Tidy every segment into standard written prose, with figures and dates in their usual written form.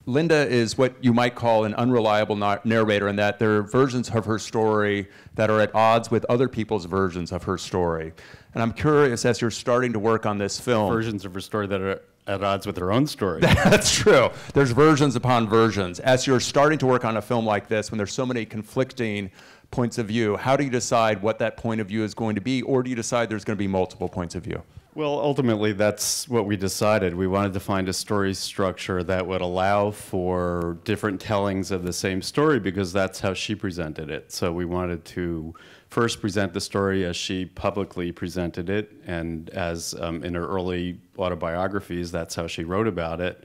Linda is what you might call an unreliable narrator in that there are versions of her story that are at odds with other people's versions of her story. And I'm curious, as you're starting to work on this film... Versions of her story that are at odds with her own story. That's true. There's versions upon versions. As you're starting to work on a film like this, when there's so many conflicting points of view, how do you decide what that point of view is going to be, or do you decide there's going to be multiple points of view? Well, ultimately, that's what we decided. We wanted to find a story structure that would allow for different tellings of the same story, because that's how she presented it. So we wanted to first present the story as she publicly presented it, and as in her early autobiographies, that's how she wrote about it,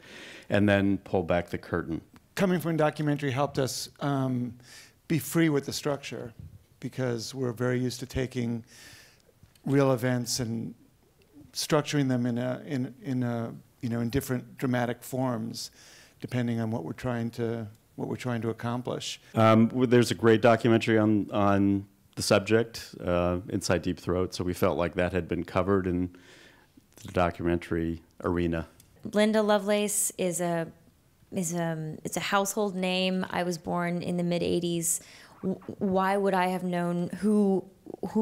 and then pull back the curtain. Coming from a documentary helped us be free with the structure, because we're very used to taking real events and structuring them in different dramatic forms, depending on what we're trying to accomplish. There's a great documentary on the subject, Inside Deep Throat, so we felt like that had been covered in the documentary arena. Linda Lovelace is it's a household name. I was born in the mid-'80s. Why would I have known who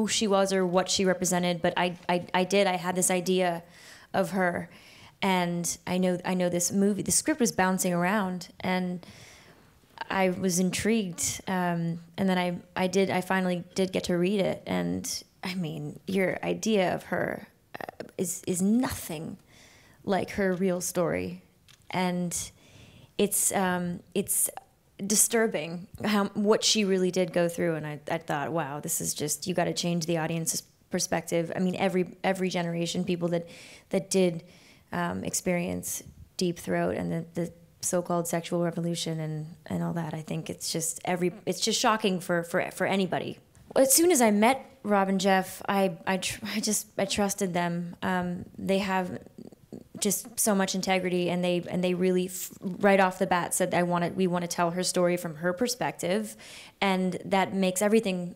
she was or what she represented? But I did. I had this idea of her, and I know this movie. The script was bouncing around, and I was intrigued. And then I finally did get to read it, and I mean, your idea of her is nothing like her real story, and it's disturbing what she really did go through. And I thought, wow, this is just, you got to change the audience's perspective. I mean, every generation, people that did experience Deep Throat and the so-called sexual revolution and all that, I think it's just shocking for anybody. As soon as I met Rob and Jeff, I trusted them. They have just so much integrity, and they really right off the bat said, we want to tell her story from her perspective, and that makes everything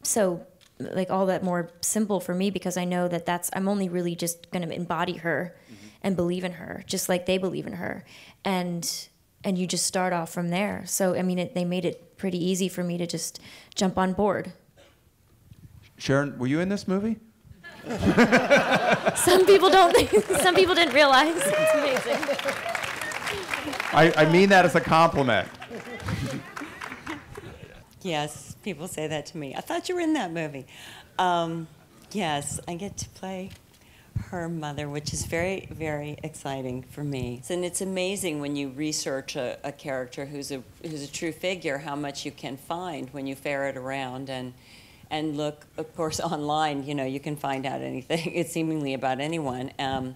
so like all that more simple for me, because I know that I'm only really just going to embody her and believe in her, just like they believe in her, and you just start off from there. So I mean, they made it pretty easy for me to just jump on board. Sharon, were you in this movie? Some people don't think. Some people didn't realize. It's amazing. I mean that as a compliment. Yes, people say that to me. I thought you were in that movie. Yes, I get to play her mother, which is very, very exciting for me. And it's amazing when you research a character who's a true figure, how much you can find when you ferret around and look, of course, online. You know, you can find out anything. It's seemingly about anyone. And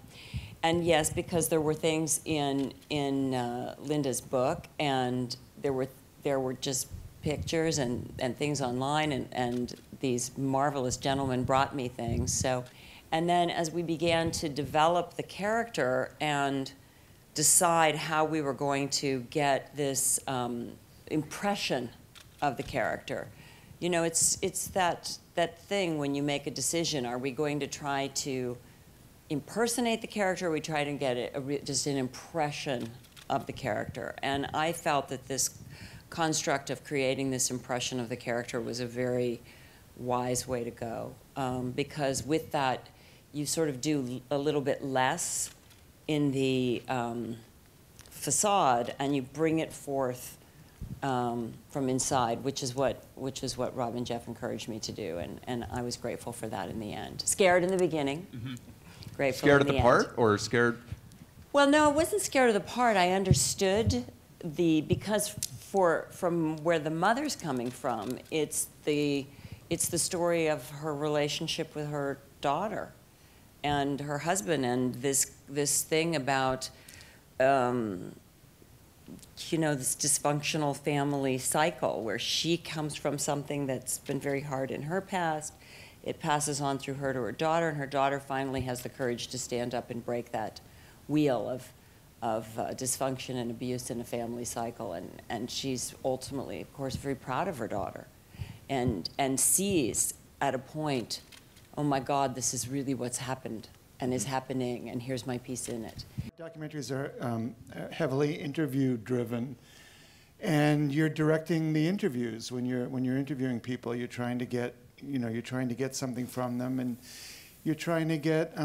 yes, because there were things in Linda's book, and there were just pictures and things online, and these marvelous gentlemen brought me things. So, and then as we began to develop the character and decide how we were going to get this impression of the character, you know, it's that thing when you make a decision. Are we going to try to impersonate the character, or are we trying to get just an impression of the character? And I felt that this construct of creating this impression of the character was a very wise way to go, because with that, you sort of do a little bit less in the facade, and you bring it forth from inside, which is what Rob and Jeff encouraged me to do, and I was grateful for that in the end. Scared in the beginning, grateful Scared in of the end. part, or scared? Well, no, I wasn't scared of the part. I understood because from where the mother's coming from, it's the story of her relationship with her daughter and her husband, and this thing about you know, this dysfunctional family cycle where she comes from something that's been very hard in her past. It passes on through her to her daughter, and her daughter finally has the courage to stand up and break that wheel of dysfunction and abuse in a family cycle. And she's ultimately, of course, very proud of her daughter, and sees at a point, oh my God, this is really what's happened and is happening, and here's my piece in it. Documentaries are heavily interview-driven, and you're directing the interviews. When you're interviewing people, you're trying to get something from them, and you're trying to get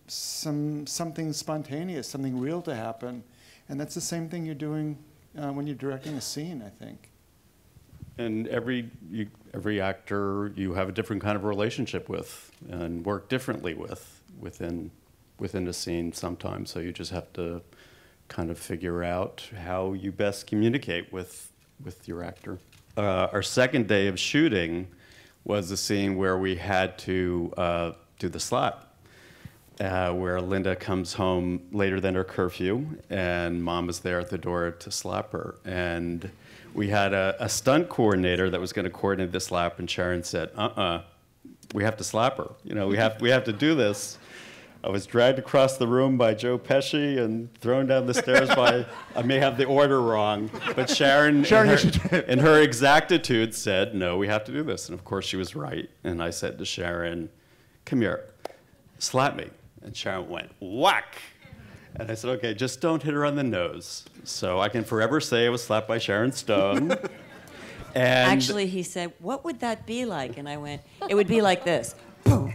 something spontaneous, something real to happen, and that's the same thing you're doing when you're directing a scene, I think. And every actor you have a different kind of relationship with, and work differently within a scene sometimes. So you just have to kind of figure out how you best communicate with your actor. Our second day of shooting was a scene where we had to do the slap, where Linda comes home later than her curfew, and Mom is there at the door to slap her. And we had a stunt coordinator that was going to coordinate the slap, and Sharon said, we have to slap her. You know, we have to do this. I was dragged across the room by Joe Pesci and thrown down the stairs by, I may have the order wrong, but Sharon in her exactitude said, no, we have to do this. And of course she was right. And I said to Sharon, come here, slap me. And Sharon went, whack. And I said, okay, just don't hit her on the nose. So I can forever say I was slapped by Sharon Stone. And Actually, he said, what would that be like? And I went, it would be like this. Boom.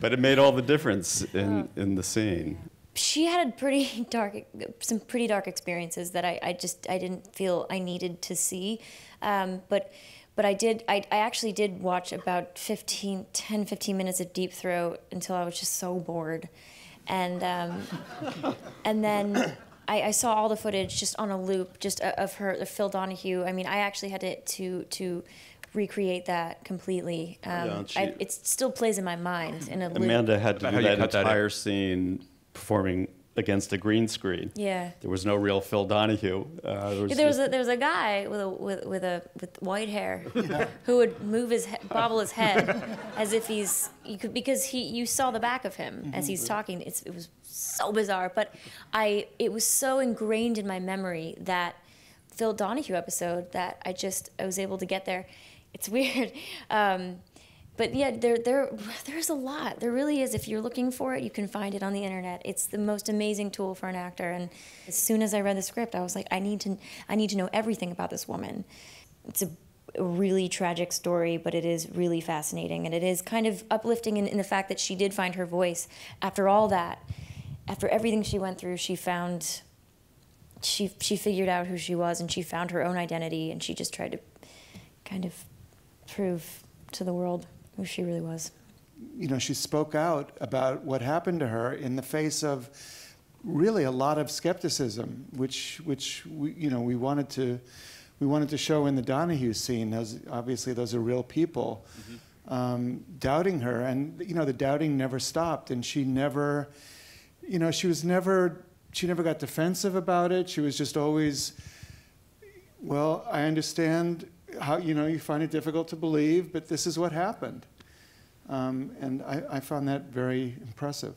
But it made all the difference in the scene. She had some pretty dark experiences that I didn't feel I needed to see, but I actually did watch about 10, 15 minutes of Deep Throat until I was just so bored, and then I saw all the footage just on a loop, just of Phil Donahue. I mean, I actually had to recreate that completely. It still plays in my mind in a loop. Amanda had to do that entire scene performing against a green screen. Yeah. There was no real Phil Donahue. There was a guy with white hair who would bobble his head as if because you saw the back of him as he's talking. It was so bizarre, but it was so ingrained in my memory, that Phil Donahue episode, that I was able to get there. It's weird. But yeah, there's a lot. There really is. If you're looking for it, you can find it on the internet. It's the most amazing tool for an actor. And as soon as I read the script, I was like, I need to know everything about this woman. It's a really tragic story, but it is really fascinating. And it is kind of uplifting in the fact that she did find her voice. After all that, after everything she went through, she figured out who she was, and she found her own identity, and she just tried to kind of prove to the world who she really was. You know, she spoke out about what happened to her in the face of really a lot of skepticism, which we wanted to show in the Donahue scene. Obviously those are real people, doubting her, and the doubting never stopped, and she never got defensive about it. She was just always, well, I understand how you find it difficult to believe, but this is what happened. And I found that very impressive.